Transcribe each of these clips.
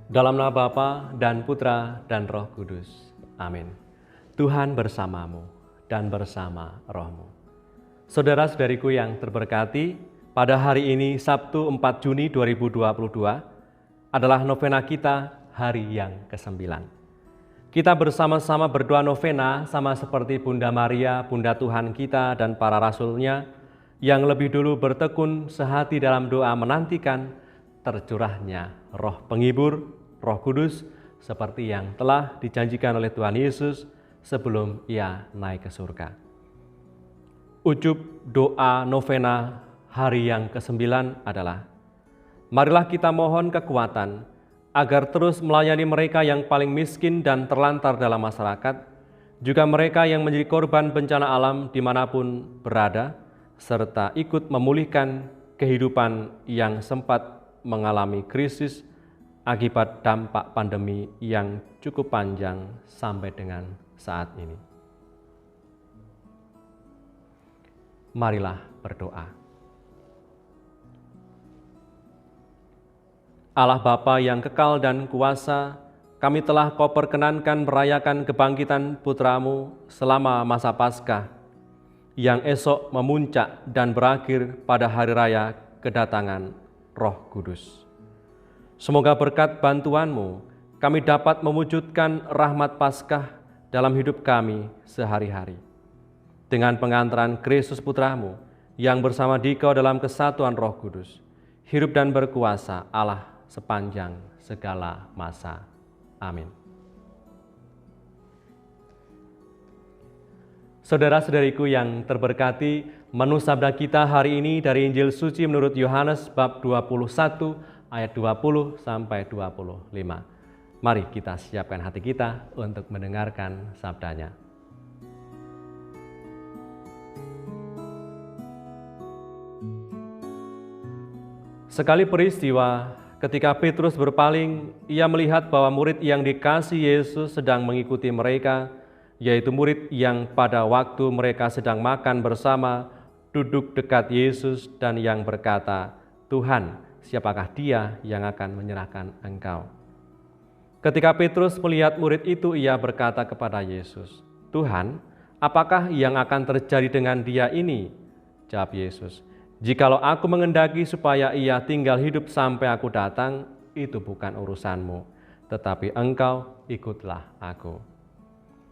Dalam nama Bapa dan Putra dan Roh Kudus. Amin. Tuhan bersamamu dan bersama rohmu. Saudara-saudariku yang terberkati, pada hari ini Sabtu 4 Juni 2022 adalah novena kita hari yang ke-9. Kita bersama-sama berdoa novena sama seperti Bunda Maria, Bunda Tuhan kita dan para rasulnya yang lebih dulu bertekun sehati dalam doa menantikan tercurahnya roh penghibur, Roh Kudus, seperti yang telah dijanjikan oleh Tuhan Yesus sebelum Ia naik ke surga. Ujub doa novena hari yang ke-9 adalah, marilah kita mohon kekuatan agar terus melayani mereka yang paling miskin dan terlantar dalam masyarakat, juga mereka yang menjadi korban bencana alam dimanapun berada, serta ikut memulihkan kehidupan yang sempat mengalami krisis akibat dampak pandemi yang cukup panjang sampai dengan saat ini. Marilah berdoa. Allah Bapa yang kekal dan kuasa, kami telah Kau perkenankan merayakan kebangkitan Putra-Mu selama masa Paskah, yang esok memuncak dan berakhir pada hari raya kedatangan Roh Kudus. Semoga berkat bantuan-Mu, kami dapat mewujudkan rahmat Paskah dalam hidup kami sehari-hari. Dengan pengantaran Kristus Putra-Mu, yang bersama Dikau dalam kesatuan Roh Kudus, hidup dan berkuasa Allah sepanjang segala masa. Amin. Saudara-saudariku yang terberkati, menu sabda kita hari ini dari Injil Suci menurut Yohanes bab 21 ayat 20 sampai 25. Mari kita siapkan hati kita untuk mendengarkan sabdanya. Sekali peristiwa, ketika Petrus berpaling, ia melihat bahwa murid yang dikasih Yesus sedang mengikuti mereka, yaitu murid yang pada waktu mereka sedang makan bersama, duduk dekat Yesus dan yang berkata, "Tuhan, siapakah dia yang akan menyerahkan Engkau?" Ketika Petrus melihat murid itu, ia berkata kepada Yesus, "Tuhan, apakah yang akan terjadi dengan dia ini?" Jawab Yesus, "Jikalau aku mengendaki supaya ia tinggal hidup sampai aku datang, itu bukan urusanmu, tetapi engkau ikutlah aku."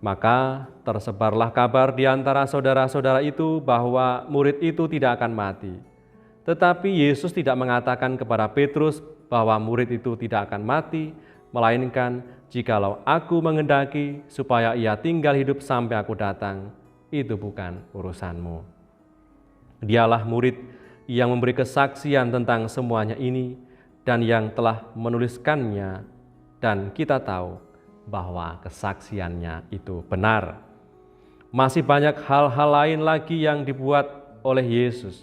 Maka tersebarlah kabar di antara saudara-saudara itu bahwa murid itu tidak akan mati. Tetapi Yesus tidak mengatakan kepada Petrus bahwa murid itu tidak akan mati, melainkan jikalau aku mengendaki supaya ia tinggal hidup sampai aku datang, itu bukan urusanmu. Dialah murid yang memberi kesaksian tentang semuanya ini dan yang telah menuliskannya, dan kita tahu bahwa kesaksiannya itu benar. Masih banyak hal-hal lain lagi yang dibuat oleh Yesus.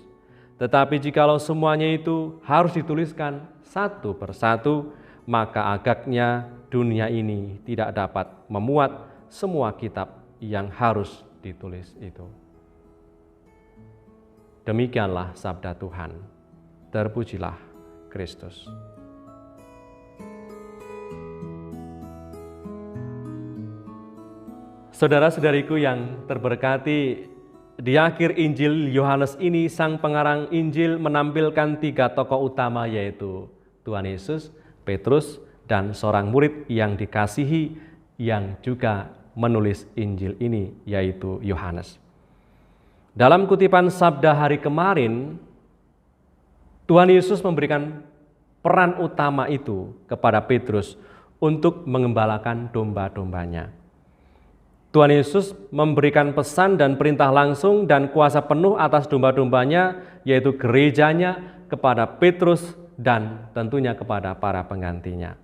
Tetapi jikalau semuanya itu harus dituliskan satu persatu, maka agaknya dunia ini tidak dapat memuat semua kitab yang harus ditulis itu. Demikianlah sabda Tuhan. Terpujilah Kristus. Saudara-saudariku yang terberkati, di akhir Injil Yohanes ini, sang pengarang Injil menampilkan 3 tokoh utama, yaitu Tuhan Yesus, Petrus, dan seorang murid yang dikasihi yang juga menulis Injil ini, yaitu Yohanes. Dalam kutipan sabda hari kemarin, Tuhan Yesus memberikan peran utama itu kepada Petrus untuk mengembalakan domba-dombanya. Tuhan Yesus memberikan pesan dan perintah langsung dan kuasa penuh atas domba-dombanya, yaitu gerejanya, kepada Petrus dan tentunya kepada para penggantinya.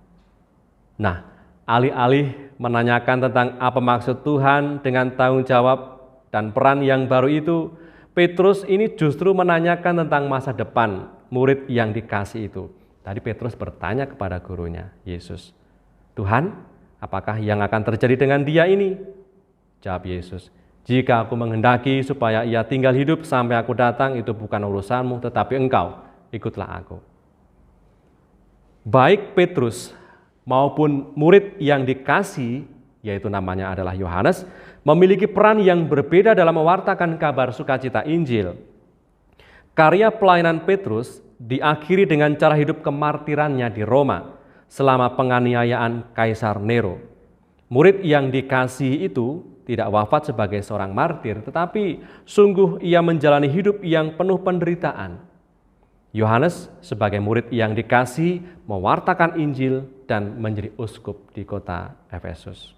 Nah, alih-alih menanyakan tentang apa maksud Tuhan dengan tanggung jawab dan peran yang baru itu, Petrus ini justru menanyakan tentang masa depan murid yang dikasih itu. Tadi Petrus bertanya kepada gurunya, Yesus, "Tuhan, apakah yang akan terjadi dengan dia ini?" Jawab Yesus, "Jika aku menghendaki supaya ia tinggal hidup sampai aku datang, itu bukan urusanmu, tetapi engkau ikutlah aku." Baik Petrus maupun murid yang dikasihi, yaitu namanya adalah Yohanes, memiliki peran yang berbeda dalam mewartakan kabar sukacita Injil. Karya pelayanan Petrus diakhiri dengan cara hidup kemartirannya di Roma selama penganiayaan Kaisar Nero. Murid yang dikasihi itu tidak wafat sebagai seorang martir, tetapi sungguh ia menjalani hidup yang penuh penderitaan. Yohanes sebagai murid yang dikasihi mewartakan Injil dan menjadi uskup di kota Efesus.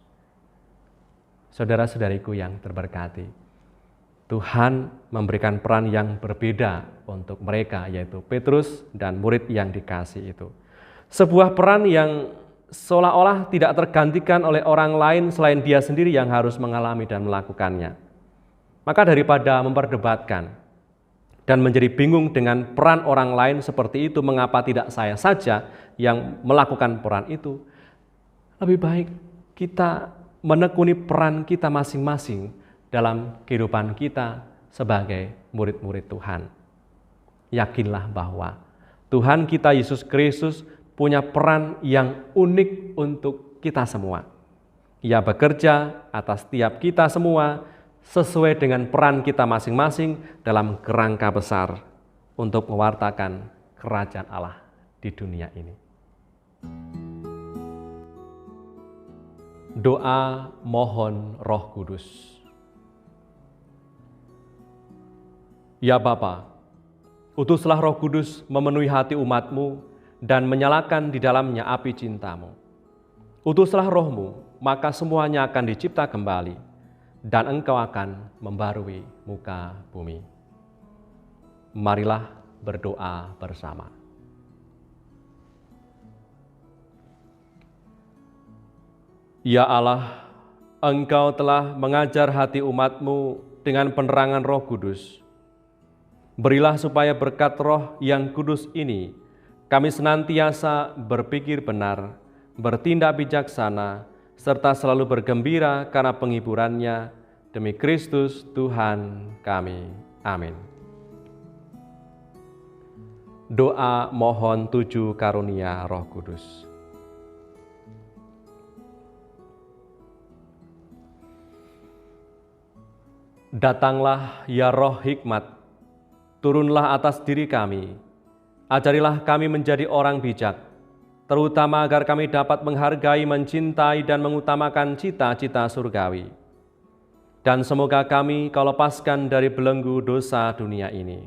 Saudara-saudariku yang terberkati, Tuhan memberikan peran yang berbeda untuk mereka, yaitu Petrus dan murid yang dikasihi itu. Sebuah peran yang seolah-olah tidak tergantikan oleh orang lain selain dia sendiri yang harus mengalami dan melakukannya. Maka daripada memperdebatkan dan menjadi bingung dengan peran orang lain seperti itu, mengapa tidak saya saja yang melakukan peran itu, lebih baik kita menekuni peran kita masing-masing dalam kehidupan kita sebagai murid-murid Tuhan. Yakinlah bahwa Tuhan kita Yesus Kristus punya peran yang unik untuk kita semua. Ia bekerja atas tiap kita semua sesuai dengan peran kita masing-masing dalam kerangka besar untuk mewartakan kerajaan Allah di dunia ini. Doa mohon Roh Kudus. Ya Bapa, utuslah Roh Kudus memenuhi hati umat-Mu dan menyalakan di dalamnya api cinta-Mu. Utuslah Roh-Mu, maka semuanya akan dicipta kembali, dan Engkau akan membarui muka bumi. Marilah berdoa bersama. Ya Allah, Engkau telah mengajar hati umat-Mu dengan penerangan Roh Kudus. Berilah supaya berkat Roh yang kudus ini, kami senantiasa berpikir benar, bertindak bijaksana, serta selalu bergembira karena penghiburannya, demi Kristus Tuhan kami. Amin. Doa mohon 7 karunia Roh Kudus. Datanglah ya Roh hikmat, turunlah atas diri kami. Ajarilah kami menjadi orang bijak, terutama agar kami dapat menghargai, mencintai, dan mengutamakan cita-cita surgawi. Dan semoga kami Kau lepaskan dari belenggu dosa dunia ini.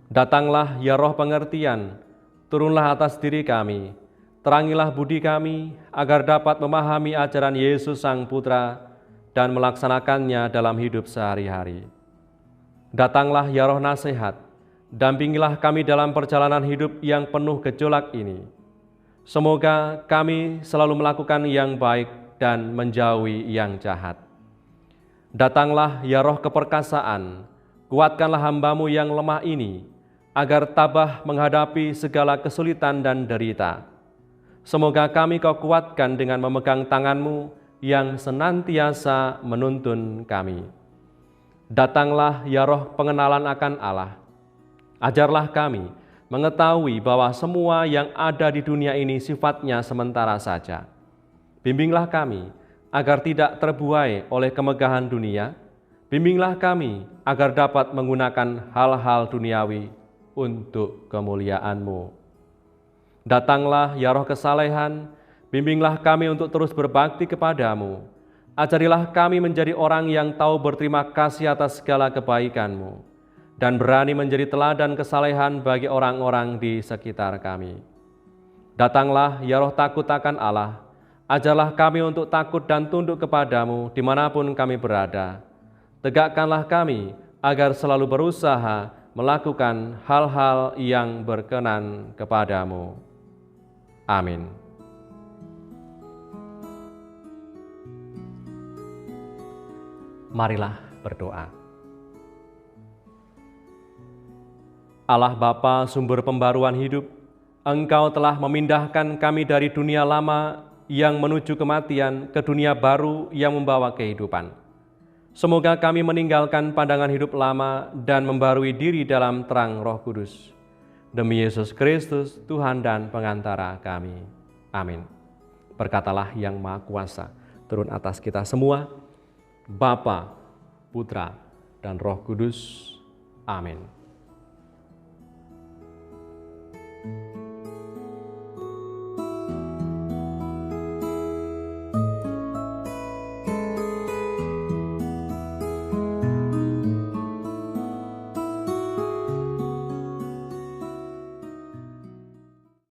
Datanglah ya Roh pengertian, turunlah atas diri kami, terangilah budi kami, agar dapat memahami ajaran Yesus Sang Putra dan melaksanakannya dalam hidup sehari-hari. Datanglah ya Roh nasihat, dampingilah kami dalam perjalanan hidup yang penuh gejolak ini. Semoga kami selalu melakukan yang baik dan menjauhi yang jahat. Datanglah ya Roh keperkasaan, kuatkanlah hamba-Mu yang lemah ini, agar tabah menghadapi segala kesulitan dan derita. Semoga kami Kau kuatkan dengan memegang tangan-Mu yang senantiasa menuntun kami. Datanglah ya Roh pengenalan akan Allah, ajarlah kami mengetahui bahwa semua yang ada di dunia ini sifatnya sementara saja. Bimbinglah kami agar tidak terbuai oleh kemegahan dunia. Bimbinglah kami agar dapat menggunakan hal-hal duniawi untuk kemuliaan-Mu. Datanglah ya Roh kesalehan, bimbinglah kami untuk terus berbakti kepada-Mu. Ajarilah kami menjadi orang yang tahu berterima kasih atas segala kebaikan-Mu dan berani menjadi teladan kesalehan bagi orang-orang di sekitar kami. Datanglah ya Roh takut akan Allah, ajarlah kami untuk takut dan tunduk kepada-Mu dimanapun kami berada. Tegakkanlah kami agar selalu berusaha melakukan hal-hal yang berkenan kepada-Mu. Amin. Marilah berdoa. Allah Bapa, sumber pembaruan hidup, Engkau telah memindahkan kami dari dunia lama yang menuju kematian ke dunia baru yang membawa kehidupan. Semoga kami meninggalkan pandangan hidup lama dan membarui diri dalam terang Roh Kudus. Demi Yesus Kristus, Tuhan dan pengantara kami. Amin. Berkatalah yang Maha Kuasa turun atas kita semua, Bapa, Putra, dan Roh Kudus. Amin.